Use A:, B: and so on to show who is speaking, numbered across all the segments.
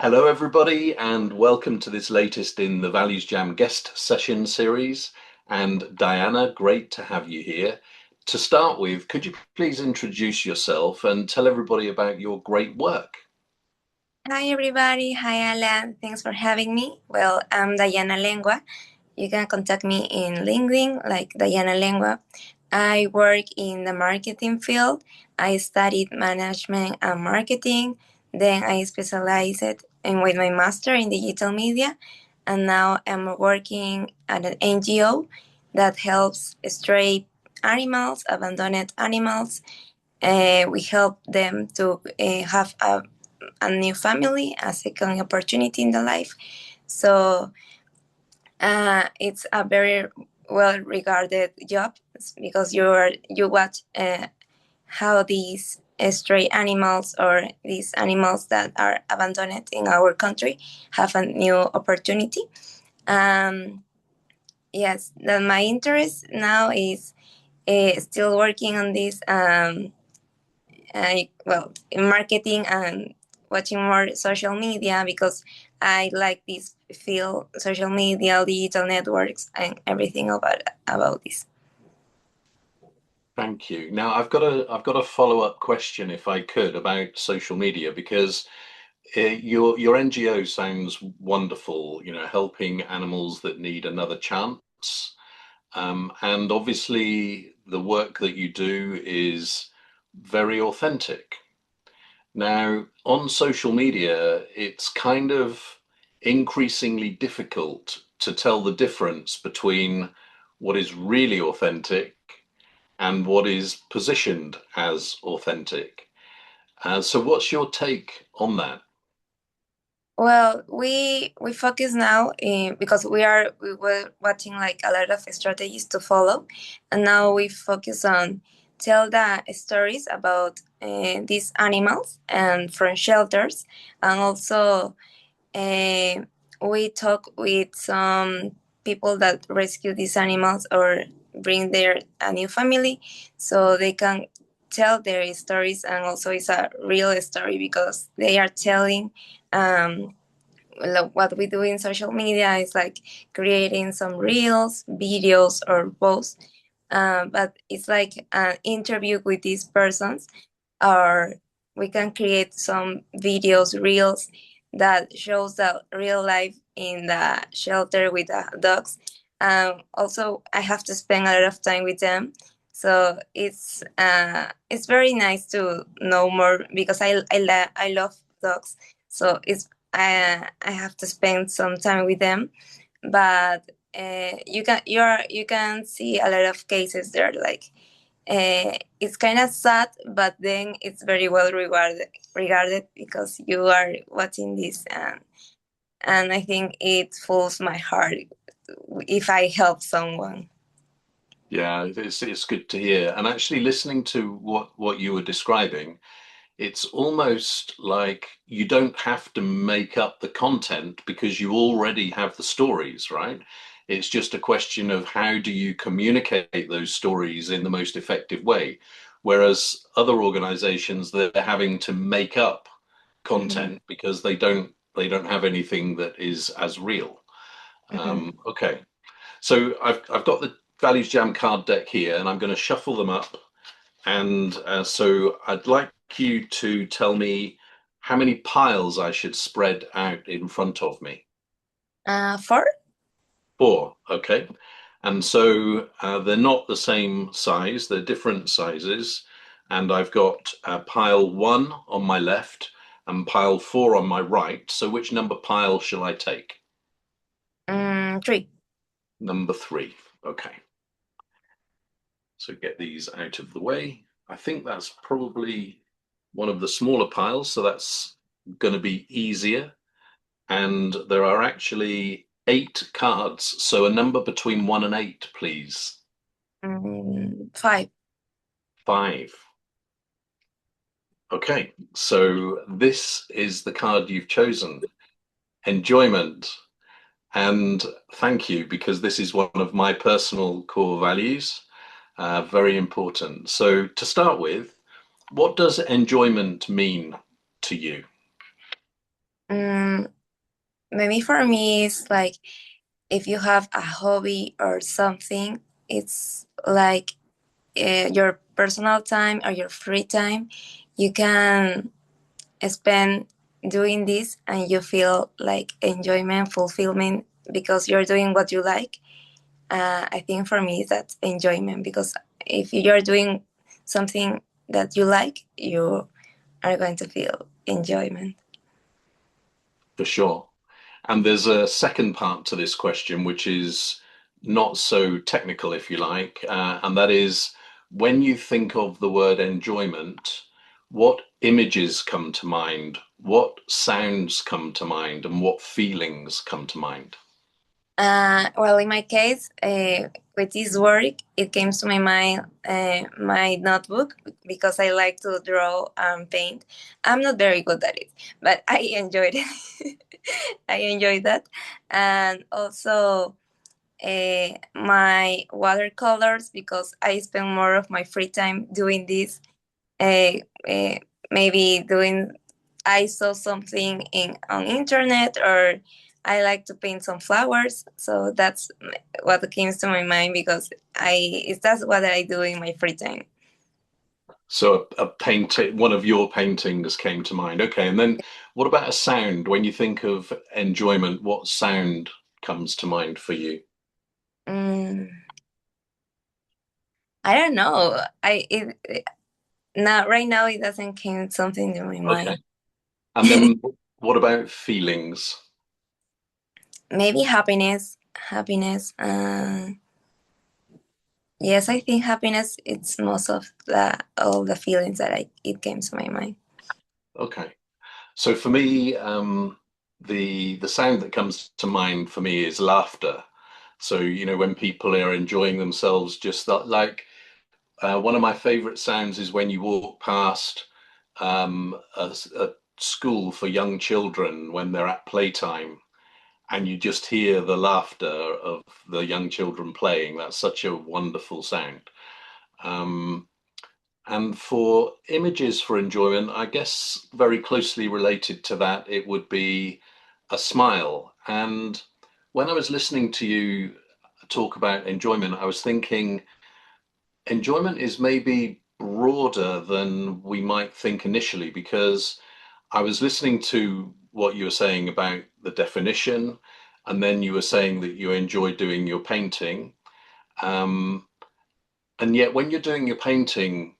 A: Hello, everybody, and welcome to this latest in the ValuesJam guest session series. And Diana, great to have you here. To start with, could you please introduce yourself and tell everybody about your great work?
B: Hi everybody, hi Alan, thanks for having me. Well, I'm Dayanna Lengua. You can contact me in LinkedIn like Dayanna Lengua. I work in the marketing field. I studied management and marketing. Then I specialized with my master in digital media. And now I'm working at an NGO that helps stray animals, abandoned animals. We help them to have a new family, a second opportunity in the life. So it's a very well regarded job because you watch how these stray animals or these animals that are abandoned in our country have a new opportunity. Um, yes, then my interest now is still working on this. In marketing and watching more social media because I like this field, social media, digital networks, and everything about this.
A: Thank you. Now, I've got a follow-up question, if I could, about social media because your NGO sounds wonderful. You know, helping animals that need another chance. And obviously, the work that you do is very authentic. Now, on social media, it's kind of increasingly difficult to tell the difference between what is really authentic and what is positioned as authentic. So, what's your take on that?
B: Well, we focus now because we were watching like a lot of strategies to follow, and now we focus on tell the stories about these animals and from shelters, and also uh, we talk with some people that rescue these animals or bring their a new family, so they can tell their stories, and also it's a real story because they are telling. What we do in social media is like creating some reels, videos, or posts, but it's like an interview with these persons, or we can create some videos, reels that shows the real life in the shelter with the dogs. Also, I have to spend a lot of time with them, so it's very nice to know more because I love dogs. So I have to spend some time with them, but you can see a lot of cases there like it's kind of sad, but then it's very well regarded because you are watching this, and I think it fills my heart if I help someone.
A: Yeah, it's good to hear. And actually, listening to what you were describing, it's almost like you don't have to make up the content because you already have the stories, right? It's just a question of how do you communicate those stories in the most effective way. Whereas other organizations, they're having to make up
B: Mhm.
A: content because they don't have anything that is as real.
B: Mhm.
A: Okay, so I've got the Values Jam card deck here, and I'm going to shuffle them up. And so I'd like you to tell me how many piles I should spread out in front of me.
B: Four.
A: Four, okay. And so they're not the same size, they're different sizes. And I've got pile one on my left and pile four on my right. So which number pile shall I take?
B: Three.
A: Number three, okay. So get these out of the way. I think that's probably one of the smaller piles, so that's going to be easier. And there are actually eight cards, so a number between one and eight, please.
B: Five.
A: Five. Okay, so this is the card you've chosen. Enjoyment. And thank you, because this is one of my personal core values. Very important. So to start with, what does enjoyment mean to you?
B: Mm, maybe for me, it's like if you have a hobby or something, it's like your personal time or your free time. You can spend doing this and you feel like enjoyment, fulfillment because you're doing what you like. I think for me that's enjoyment because if you're doing something that you like, you are going to feel enjoyment.
A: For sure. And there's a second part to this question, which is not so technical, if you like, and that is when you think of the word enjoyment, what images come to mind, what sounds come to mind, and what feelings come to mind?
B: Well, in my case, with this work, it came to my mind my notebook because I like to draw and paint. I'm not very good at it, but I enjoyed it. I enjoyed that, and also my watercolors because I spend more of my free time doing this. Uh, uh, Maybe doing I saw something in on internet or I like to paint some flowers. So that's what came to my mind because that's what I do in my free time.
A: So a painting, one of your paintings came to mind. Okay, and then what about a sound? When you think of enjoyment, what sound comes to mind for you?
B: Mm, I don't know. Not right now. It doesn't came something to my
A: Okay.
B: mind.
A: And then what about feelings?
B: Maybe happiness. Happiness. Yes, I think happiness. It's most of the all the feelings that it came to my mind.
A: Okay. So for me, the sound that comes to mind for me is laughter. So, when people are enjoying themselves, just that, like one of my favorite sounds is when you walk past a school for young children when they're at playtime and you just hear the laughter of the young children playing. That's such a wonderful sound. Um, and for images for enjoyment, I guess very closely related to that, it would be a smile. And when I was listening to you talk about enjoyment, I was thinking enjoyment is maybe broader than we might think initially, because I was listening to what you were saying about the definition, and then you were saying that you enjoy doing your painting. Um, and yet, when you're doing your painting,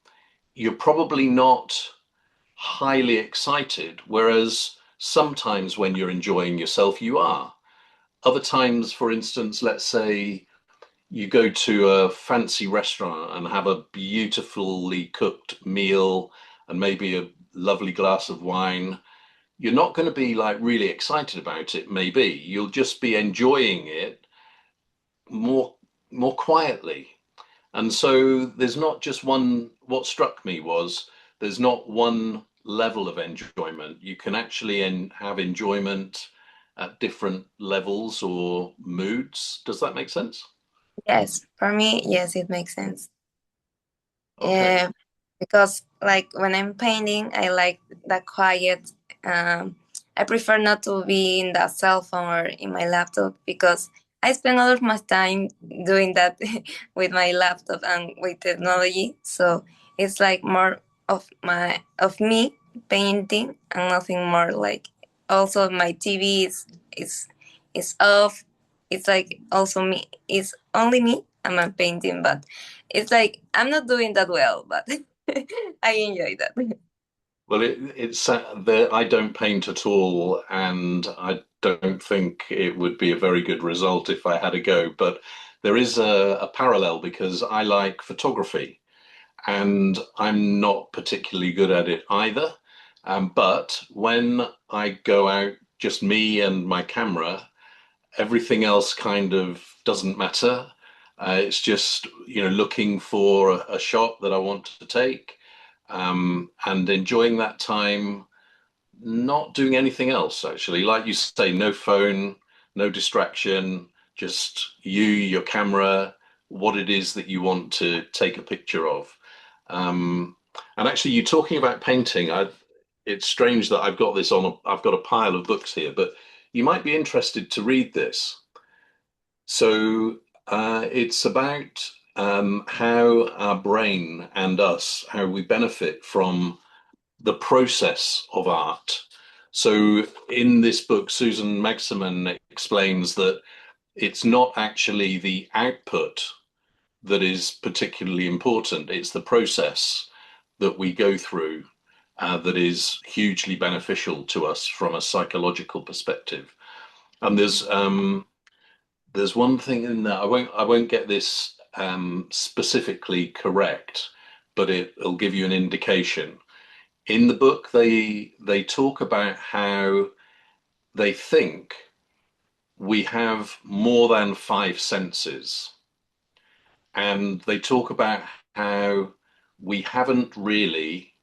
A: you're probably not highly excited, whereas sometimes when you're enjoying yourself, you are. Other times, for instance, let's say you go to a fancy restaurant and have a beautifully cooked meal and maybe a lovely glass of wine. You're not going to be like really excited about it, maybe. You'll just be enjoying it more more quietly. And so there's not just one, what struck me was there's not one level of enjoyment. You can actually have enjoyment at different levels or moods. Does that make sense?
B: Yes, for me, yes, it makes sense.
A: Okay.
B: Because like when I'm painting, I like the quiet. Um, I prefer not to be in the cell phone or in my laptop because I spend a lot of my time doing that with my laptop and with technology. So it's like more of me painting and nothing more like. Also, my TV is off. It's like also me. It's only me. I'm a painting, but it's like I'm not doing that well, but I enjoy that.
A: Well, it's I don't paint at all, and I don't think it would be a very good result if I had a go. But there is a parallel because I like photography, and I'm not particularly good at it either. But when I go out, just me and my camera, everything else kind of doesn't matter. It's just, looking for a shot that I want to take, and enjoying that time, not doing anything else, actually. Like you say, no phone, no distraction, just you, your camera, what it is that you want to take a picture of. Um, and actually, you talking about painting, it's strange that I've got this on. I've got a pile of books here, but you might be interested to read this. So it's about how our brain and us, how we benefit from the process of art. So in this book, Susan Maximin explains that it's not actually the output that is particularly important. It's the process that we go through that is hugely beneficial to us from a psychological perspective. And there's one thing in there. I won't get this specifically correct, but it'll give you an indication. In the book, they talk about how they think we have more than five senses, and they talk about how we haven't really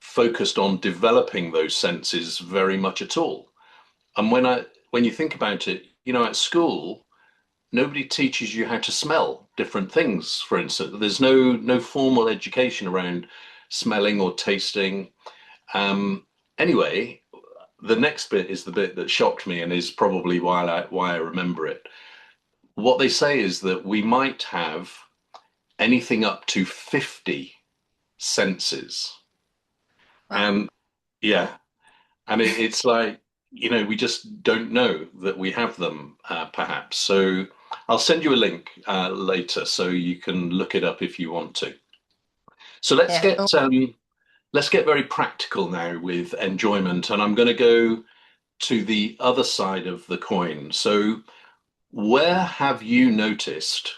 A: focused on developing those senses very much at all. And when you think about it, at school, nobody teaches you how to smell different things. For instance, there's no formal education around smelling or tasting. Anyway, the next bit is the bit that shocked me and is probably why I remember it. What they say is that we might have anything up to 50 senses.
B: Wow.
A: And yeah, and it's like, we just don't know that we have them, perhaps. So I'll send you a link later so you can look it up if you want to. So
B: Yeah.
A: let's get very practical now with enjoyment, and I'm going to go to the other side of the coin. So where have you noticed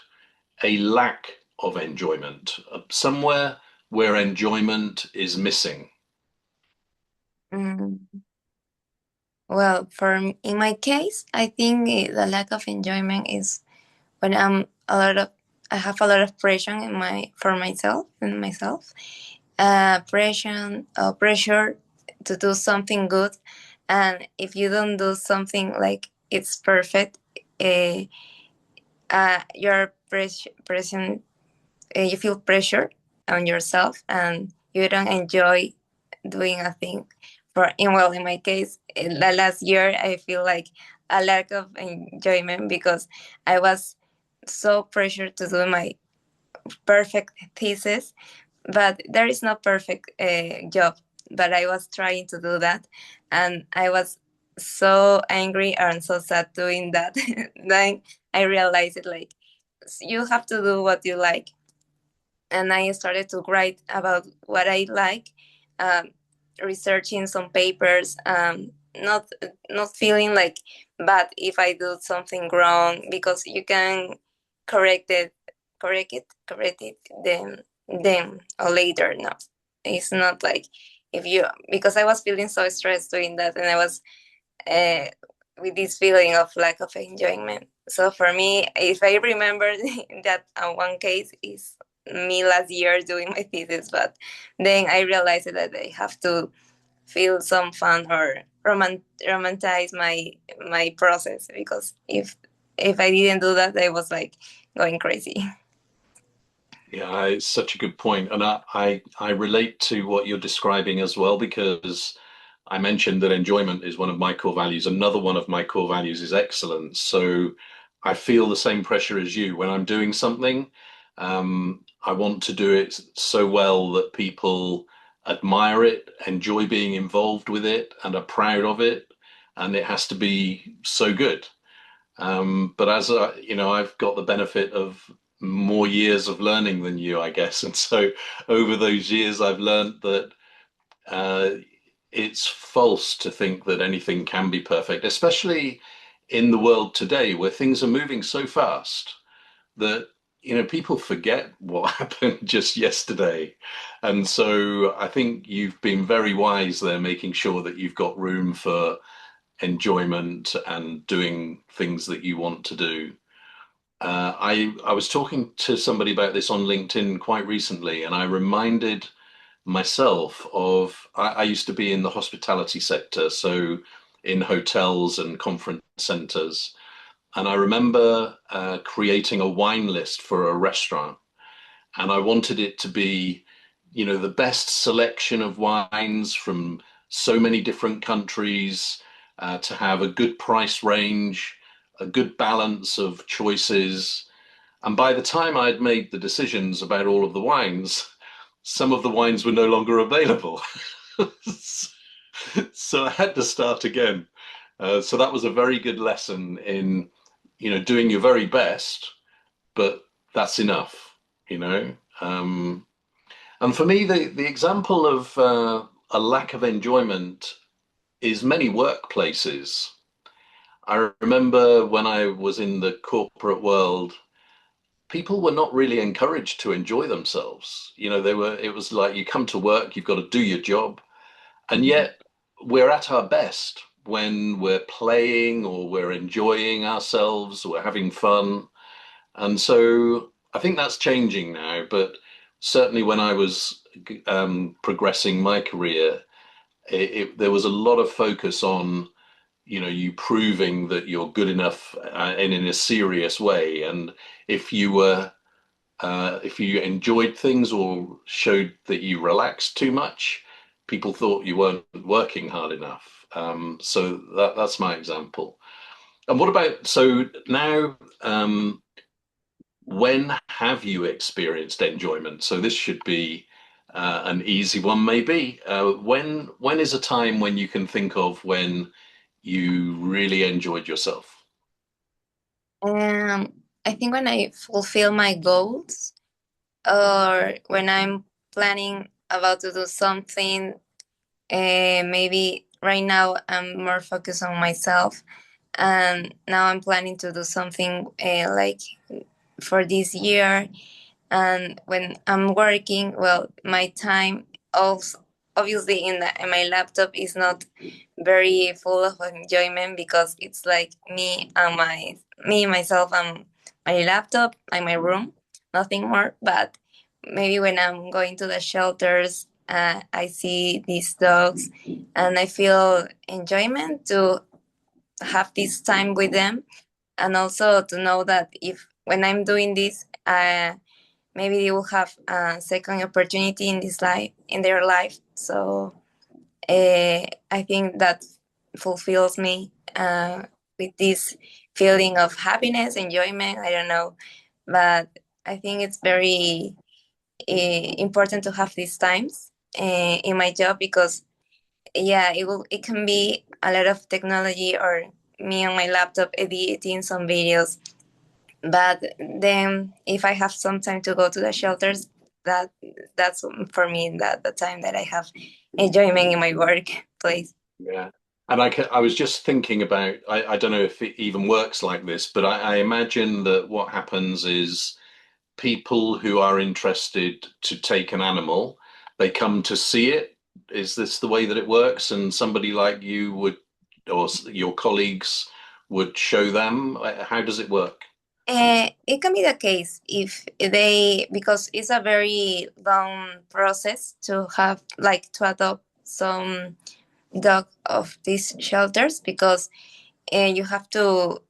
A: a lack of enjoyment? Somewhere where enjoyment is missing?
B: Mm, well, in my case, I think the lack of enjoyment is when I have a lot of pressure in my for myself and myself. Pressure to do something good, and if you don't do something like it's perfect, uh, you're present. You feel pressure on yourself, and you don't enjoy doing a thing. In my case, in the last year, I feel like a lack of enjoyment because I was so pressured to do my perfect thesis, but there is no perfect job. But I was trying to do that, and I was so angry and so sad doing that. Then I realized it, like, you have to do what you like, and I started to write about what I like, um, researching some papers, not not feeling like bad if I do something wrong, because you can correct it, correct it then or later. No, it's not like if you, because I was feeling so stressed doing that, and I was uh, with this feeling of lack of enjoyment. So for me, if I remember that one case is me last year doing my thesis, but then I realized that I have to feel some fun or romanticize my process, because if I didn't do that, I was like going crazy.
A: Yeah, it's such a good point. And I relate to what you're describing as well, because I mentioned that enjoyment is one of my core values. Another one of my core values is excellence. So I feel the same pressure as you. When I'm doing something, I want to do it so well that people admire it, enjoy being involved with it, and are proud of it. And it has to be so good. But as I've got the benefit of more years of learning than you, I guess. And so over those years, I've learned that uh, it's false to think that anything can be perfect, especially in the world today where things are moving so fast that people forget what happened just yesterday. And so I think you've been very wise there, making sure that you've got room for enjoyment and doing things that you want to do. I was talking to somebody about this on LinkedIn quite recently, and I reminded myself of I used to be in the hospitality sector, so in hotels and conference centers, and I remember creating a wine list for a restaurant, and I wanted it to be, the best selection of wines from so many different countries, to have a good price range, a good balance of choices. And by the time I'd made the decisions about all of the wines, some of the wines were no longer available. So I had to start again. So that was a very good lesson in, doing your very best, but that's enough, you know. And for me, the example of a lack of enjoyment is many workplaces. I remember when I was in the corporate world, people were not really encouraged to enjoy themselves. It was like you come to work, you've got to do your job. And yet we're at our best when we're playing or we're enjoying ourselves, we're having fun. And so I think that's changing now. But certainly when I was progressing my career, there was a lot of focus on, you proving that you're good enough, and in a serious way. And if you were if you enjoyed things or showed that you relaxed too much, people thought you weren't working hard enough. So that's my example. And what about, so now, when have you experienced enjoyment? So this should be an easy one, maybe. When is a time when you can think of when you really enjoyed yourself?
B: I think when I fulfill my goals, or when I'm planning about to do something, maybe right now I'm more focused on myself, and now I'm planning to do something like for this year. And when I'm working, well, my time also obviously in my laptop is not very full of enjoyment, because it's like me myself and my laptop and my room, nothing more. But maybe when I'm going to the shelters, I see these dogs and I feel enjoyment to have this time with them, and also to know that if when I'm doing this, maybe they will have a second opportunity in this life, in their life. So I think that fulfills me with this feeling of happiness, enjoyment. I don't know, but I think it's very important to have these times in my job, because yeah, it can be a lot of technology or me on my laptop editing some videos. But then if I have some time to go to the shelters, that that's for me that the time that I have enjoyment in my workplace.
A: Yeah. And I was just thinking about, I don't know if it even works like this, but I imagine that what happens is people who are interested to take an animal, they come to see it. Is this the way that it works? And somebody like you would, or your colleagues would show them? How does it work?
B: It can be the case if they, because it's a very long process to have like to adopt some dog of these shelters, because you have to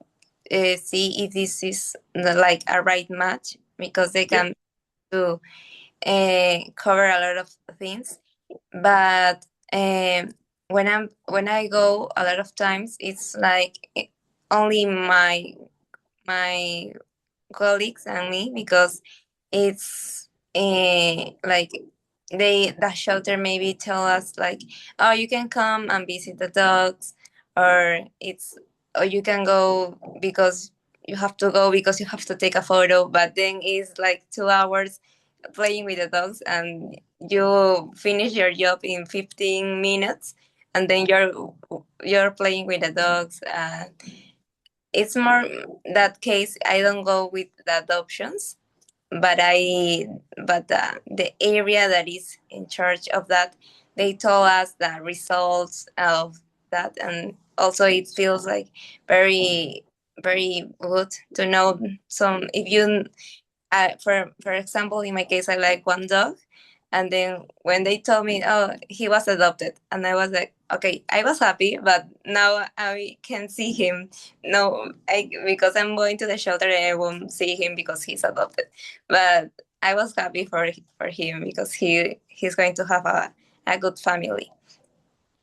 B: see if this is like a right match, because they
A: Yeah.
B: can do cover a lot of things. But when I go a lot of times, it's like only my colleagues and me, because it's like the shelter maybe tell us like, oh, you can come and visit the dogs, or it's, or you can go because you have to go because you have to take a photo, but then it's like 2 hours playing with the dogs, and you finish your job in 15 minutes, and then you're playing with the dogs. It's more that case. I don't go with the adoptions, but the area that is in charge of that, they told us the results of that, and also it feels like very very good to know some, if you for example, in my case, I like one dog, and then when they told me, oh, he was adopted, and I was like, okay, I was happy, but now I can see him. No, because I'm going to the shelter, and I won't see him because he's adopted. But I was happy for him, because he's going to have a good family.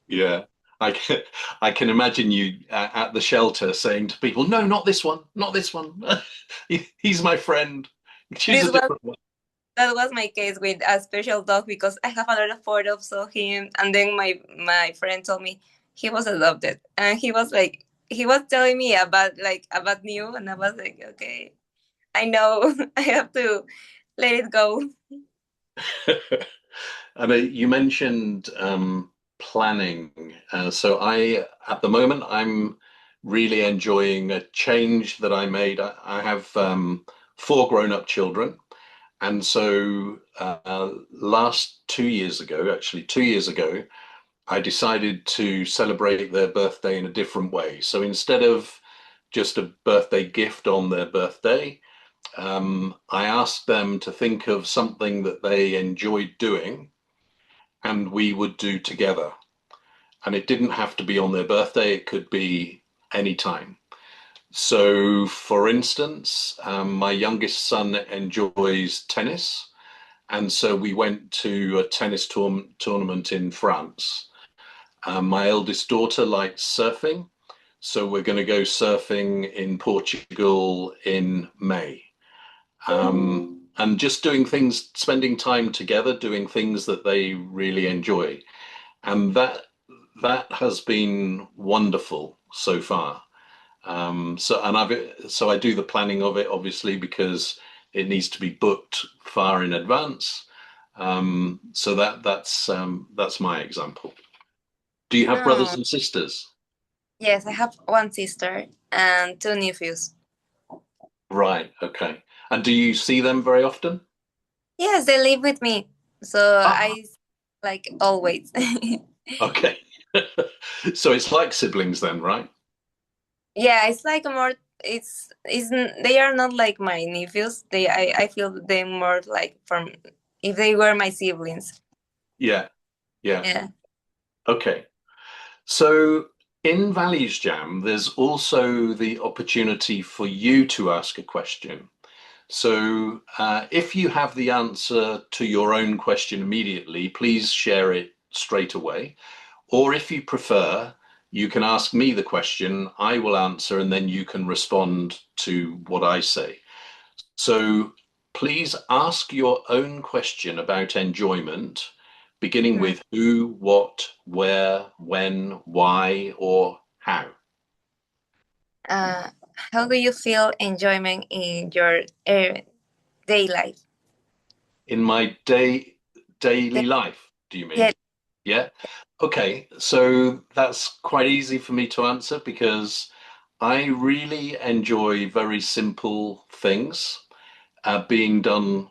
A: Yeah. I can, I can imagine you at the shelter saying to people, "No, not this one, not this one. He's my friend. Choose a
B: This was
A: different one."
B: that was my case with a special dog because I have a lot of photos of him, and then my friend told me he was adopted, and he was telling me about new, and I was like, okay, I know, I have to let it go.
A: And you mentioned planning. So at the moment, I'm really enjoying a change that I made. I have four grown-up children, and so last 2 years ago, actually 2 years ago, I decided to celebrate their birthday in a different way. So instead of just a birthday gift on their birthday, I asked them to think of something that they enjoyed doing and we would do together. And it didn't have to be on their birthday, it could be any time. So, for instance, my youngest son enjoys tennis. And so we went to a tennis tournament in France. My eldest daughter likes surfing. So we're going to go surfing in Portugal in May. And just doing things, spending time together, doing things that they really enjoy. And that has been wonderful so far. So I do the planning of it obviously because it needs to be booked far in advance. So that's my example. Do you have brothers
B: Oh,
A: and sisters?
B: yes, I have one sister and two nephews.
A: Right. Okay. And do you see them very often?
B: Yes, they live with me, so
A: Ah,
B: I like always.
A: okay. So it's like siblings then, right?
B: Yeah, it's like more. They are not like my nephews. I feel them more like from if they were my siblings.
A: Yeah. Yeah.
B: Yeah.
A: Okay. So in Values Jam, there's also the opportunity for you to ask a question. So if you have the answer to your own question immediately, please share it straight away. Or if you prefer, you can ask me the question, I will answer, and then you can respond to what I say. So please ask your own question about enjoyment, beginning
B: Mm.
A: with who, what, where, when, why, or how.
B: Uh, how do you feel enjoyment in your day life?
A: In my daily life, do you
B: Yeah.
A: mean? Yeah. Okay. So that's quite easy for me to answer because I really enjoy very simple things being done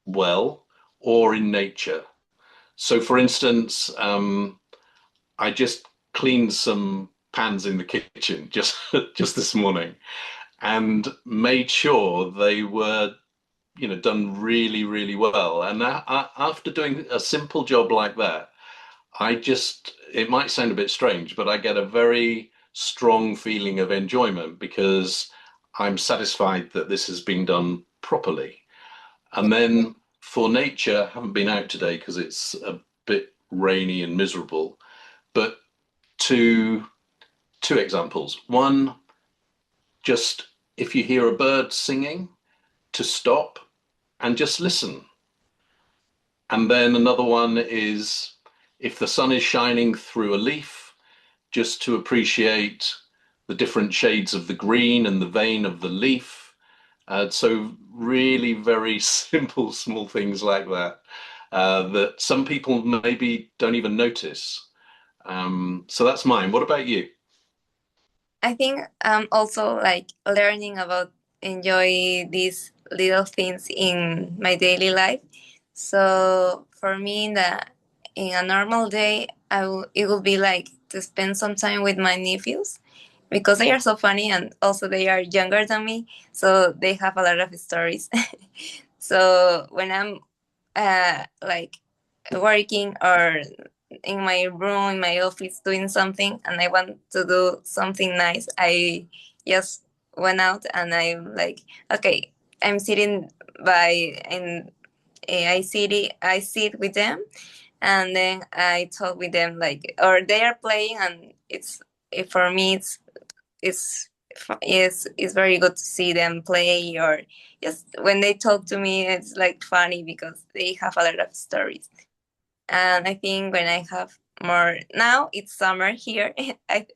A: well or in nature. So, for instance, I just cleaned some pans in the kitchen just just this morning and made sure they were done really really well. And after doing a simple job like that, it might sound a bit strange, but I get a very strong feeling of enjoyment because I'm satisfied that this has been done properly. And then for nature, I haven't been out today because it's a bit rainy and miserable, but two two examples. One, just if you hear a bird singing, to stop and just listen. And then another one is if the sun is shining through a leaf, just to appreciate the different shades of the green and the vein of the leaf. So really very simple, small things like that that some people maybe don't even notice. So that's mine. What about you?
B: I think I'm also like learning about enjoy these little things in my daily life. So for me, in a normal day, it will be like to spend some time with my nephews because they are so funny and also they are younger than me, so they have a lot of stories. So when I'm like working or in my room in my office doing something and I want to do something nice, I just went out and I'm like, okay, I'm sitting by and I sit with them and then I talk with them like, or they are playing, and for me it's very good to see them play, or just when they talk to me, it's like funny because they have a lot of stories. And I think when I have more, now it's summer here.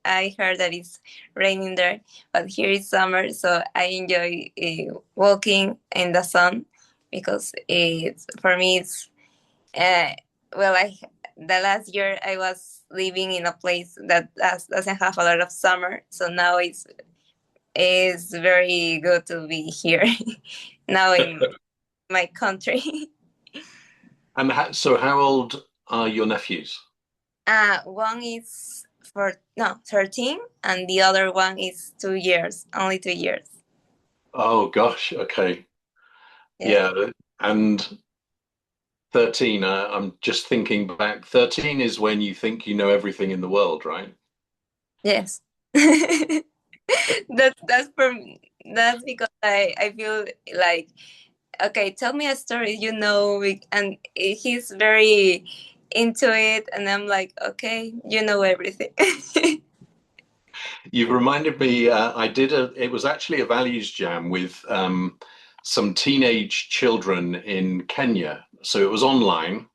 B: I heard that it's raining there, but here it's summer, so I enjoy walking in the sun because it's for me it's uh, well I the last year I was living in a place that doesn't have a lot of summer, so now it's very good to be here now in my country.
A: And so, how old are your nephews?
B: One is for no 13, and the other one is 2 years, only 2 years.
A: Oh gosh, okay,
B: Yes,
A: yeah, and 13. I'm just thinking back. 13 is when you think you know everything in the world, right?
B: yes. That's for me. That's because I feel like, okay, tell me a story, and he's very into it, and I'm like, okay, you know everything.
A: You've reminded me. I did a. It was actually a values jam with some teenage children in Kenya. So it was online,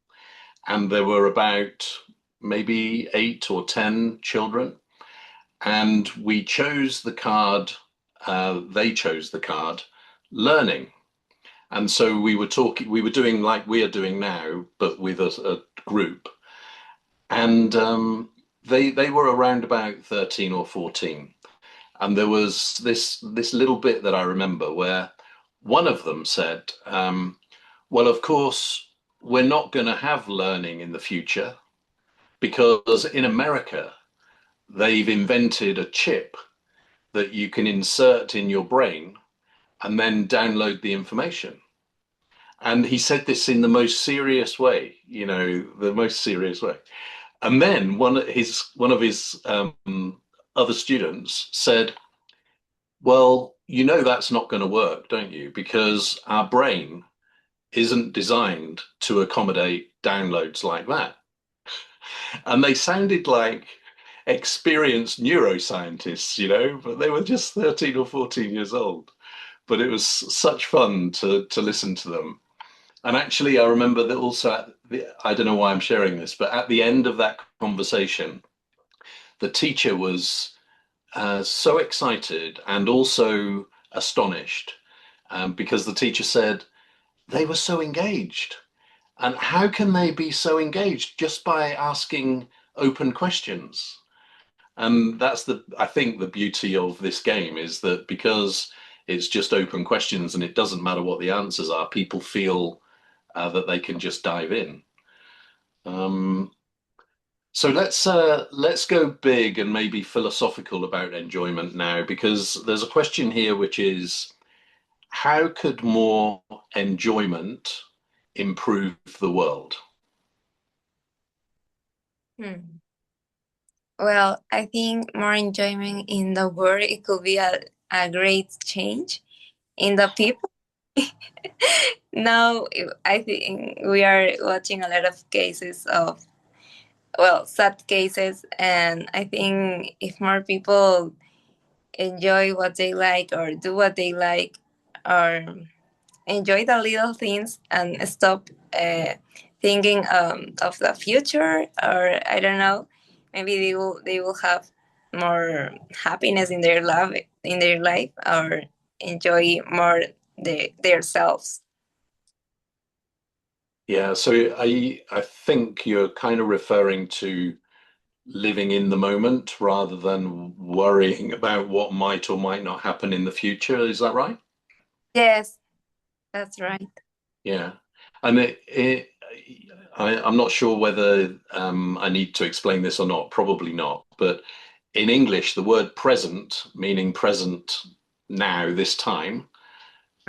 A: and there were about maybe 8 or 10 children, and we chose the card. They chose the card, learning. And so we were talking. We were doing like we are doing now, but with a group. And they were around about 13 or 14. And there was this little bit that I remember where one of them said, "Well, of course, we're not going to have learning in the future because in America they've invented a chip that you can insert in your brain and then download the information." And he said this in the most serious way, the most serious way. And then one of his other students said, "Well, you know that's not going to work, don't you? Because our brain isn't designed to accommodate downloads like that." And they sounded like experienced neuroscientists, but they were just 13 or 14 years old. But it was such fun to listen to them. And actually, I remember that also, I don't know why I'm sharing this, but at the end of that conversation, the teacher was so excited and also astonished because the teacher said they were so engaged. And how can they be so engaged just by asking open questions? And that's I think the beauty of this game is that because it's just open questions and it doesn't matter what the answers are, people feel that they can just dive in. Um, so let's go big and maybe philosophical about enjoyment now, because there's a question here which is, how could more enjoyment improve the world?
B: Hmm. Well, I think more enjoyment in the world, it could be a great change in the people. Now, I think we are watching a lot of cases of, well, sad cases, and I think if more people enjoy what they like or do what they like, or enjoy the little things and stop thinking of the future, or I don't know, maybe they will have more happiness in their life, or enjoy more their selves.
A: Yeah, so I think you're kind of referring to living in the moment rather than worrying about what might or might not happen in the future. Is that right?
B: Yes, that's right.
A: Yeah. And I'm not sure whether I need to explain this or not, probably not. But in English, the word present, meaning present now, this time,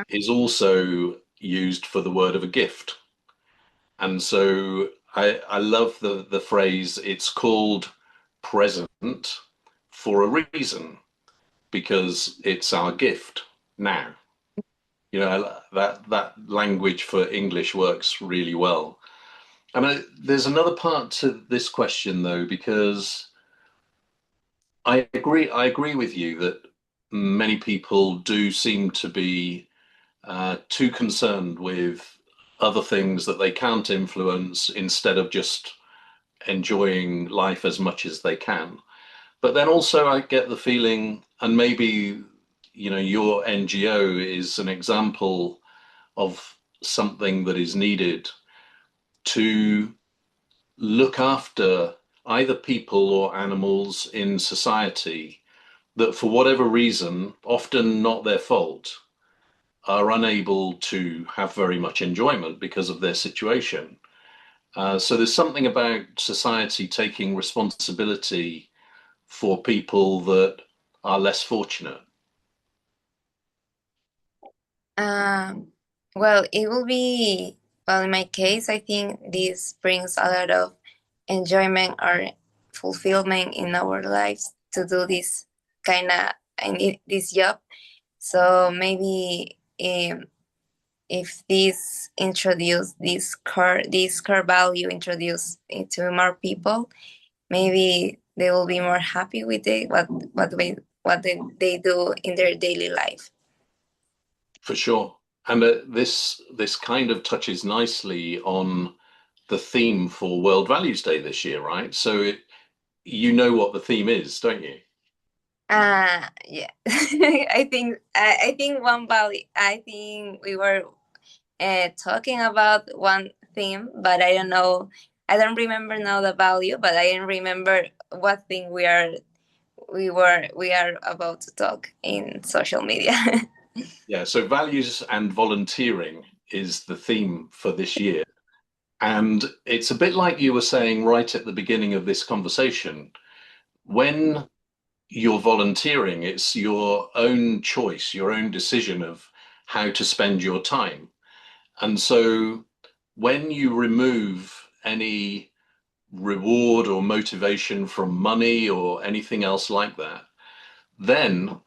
A: is also used for the word of a gift. And so I love the phrase, it's called present for a reason, because it's our gift now. That language for English works really well. I mean, there's another part to this question though, because I agree with you that many people do seem to be too concerned with other things that they can't influence instead of just enjoying life as much as they can. But then also, I get the feeling, and maybe your NGO is an example of something that is needed to look after either people or animals in society that, for whatever reason, often not their fault, are unable to have very much enjoyment because of their situation. So there's something about society taking responsibility for people that are less fortunate.
B: Um, well, it will be, well, in my case, I think this brings a lot of enjoyment or fulfillment in our lives to do this kind of this job. So maybe if this core value introduced into more people, maybe they will be more happy with it, what they do in their daily life.
A: For sure. And this kind of touches nicely on the theme for World Values Day this year, right? So you know what the theme is, don't you?
B: Yeah. I think one value. I think we were talking about one theme, but I don't know. I don't remember now the value, but I don't remember what thing we are about to talk in social media.
A: Yeah, so values and volunteering is the theme for this year. And it's a bit like you were saying right at the beginning of this conversation. When you're volunteering, it's your own choice, your own decision of how to spend your time. And so when you remove any reward or motivation from money or anything else like that, then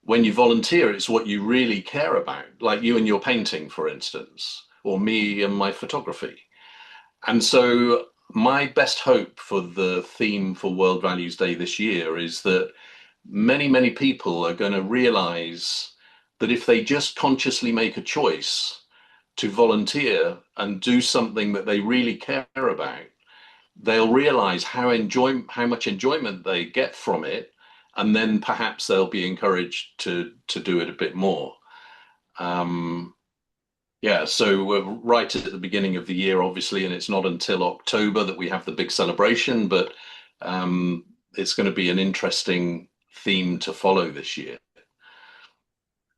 A: when you volunteer, it's what you really care about, like you and your painting, for instance, or me and my photography. And so my best hope for the theme for World Values Day this year is that many, many people are going to realize that if they just consciously make a choice to volunteer and do something that they really care about, they'll realize how much enjoyment they get from it, and then perhaps they'll be encouraged to do it a bit more. Um, yeah, so we're right at the beginning of the year, obviously, and it's not until October that we have the big celebration, but um, it's going to be an interesting theme to follow this year.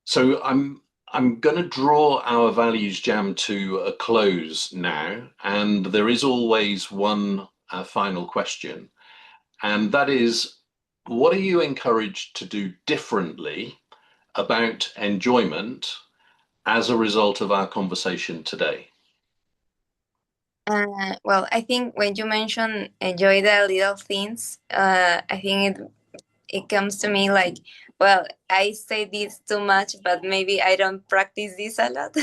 A: So I'm going to draw our values jam to a close now, and there is always one final question, and that is, what are you encouraged to do differently about enjoyment as a result of our conversation today?
B: Well, I think when you mention enjoy the little things, I think it comes to me like, well, I say this too much, but maybe I don't practice this a lot.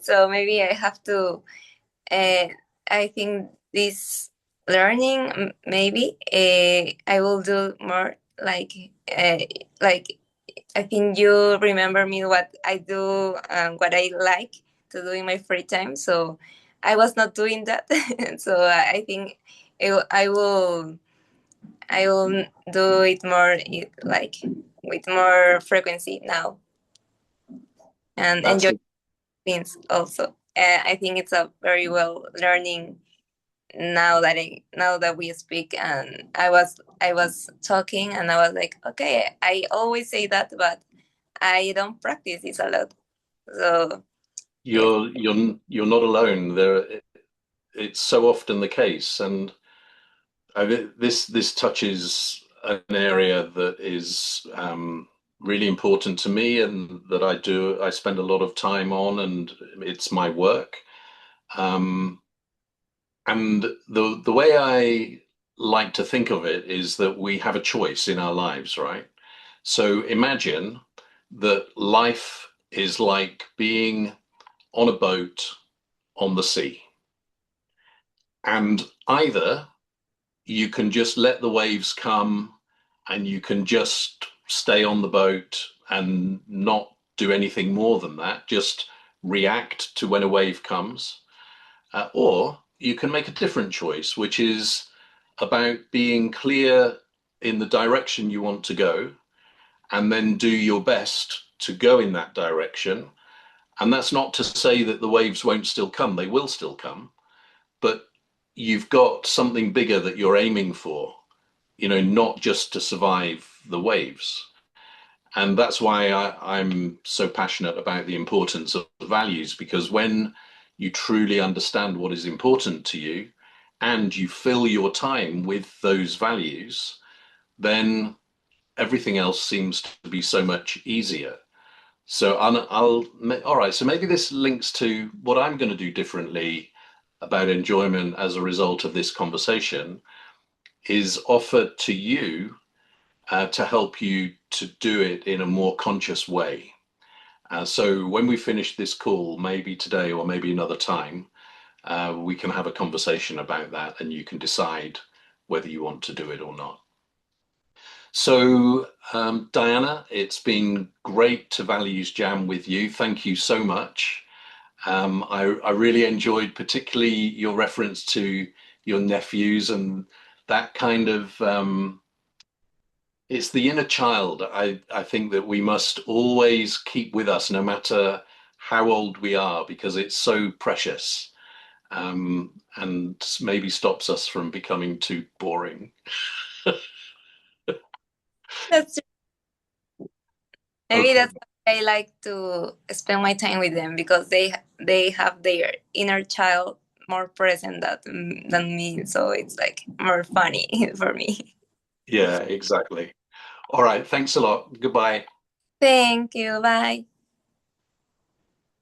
B: So maybe I have to. Uh, I think this learning, maybe I will do more uh, like I think you remember me what I do, what I like to do in my free time. So I was not doing that. So I think I will do it more, like with more frequency now, and
A: That's
B: enjoy things also. I think it's a very well learning now that we speak, and I was talking and I was like, okay, I always say that, but I don't practice this a lot. So yes.
A: you're not alone. It's so often the case, and this touches an area that is really important to me, and that I spend a lot of time on, and it's my work. Um, and the way I like to think of it is that we have a choice in our lives, right? So imagine that life is like being on a boat on the sea. And either you can just let the waves come and you can just stay on the boat and not do anything more than that, just react to when a wave comes. Or you can make a different choice, which is about being clear in the direction you want to go and then do your best to go in that direction. And that's not to say that the waves won't still come, they will still come, but you've got something bigger that you're aiming for, not just to survive the waves. And that's why I'm so passionate about the importance of values, because when you truly understand what is important to you and you fill your time with those values, then everything else seems to be so much easier. So all right, so maybe this links to what I'm going to do differently about enjoyment as a result of this conversation, is offer to you to help you to do it in a more conscious way. So when we finish this call, maybe today or maybe another time, we can have a conversation about that and you can decide whether you want to do it or not. So, Dayanna, it's been great to Values Jam with you. Thank you so much. I really enjoyed particularly your reference to your nephews and that kind of it's the inner child. I think that we must always keep with us, no matter how old we are, because it's so precious, and maybe stops us from becoming too boring.
B: That's maybe
A: Okay.
B: that's why I like to spend my time with them, because they have their inner child more present than me, so it's like more funny for me.
A: Yeah, exactly. All right. Thanks a lot. Goodbye.
B: Thank you. Bye.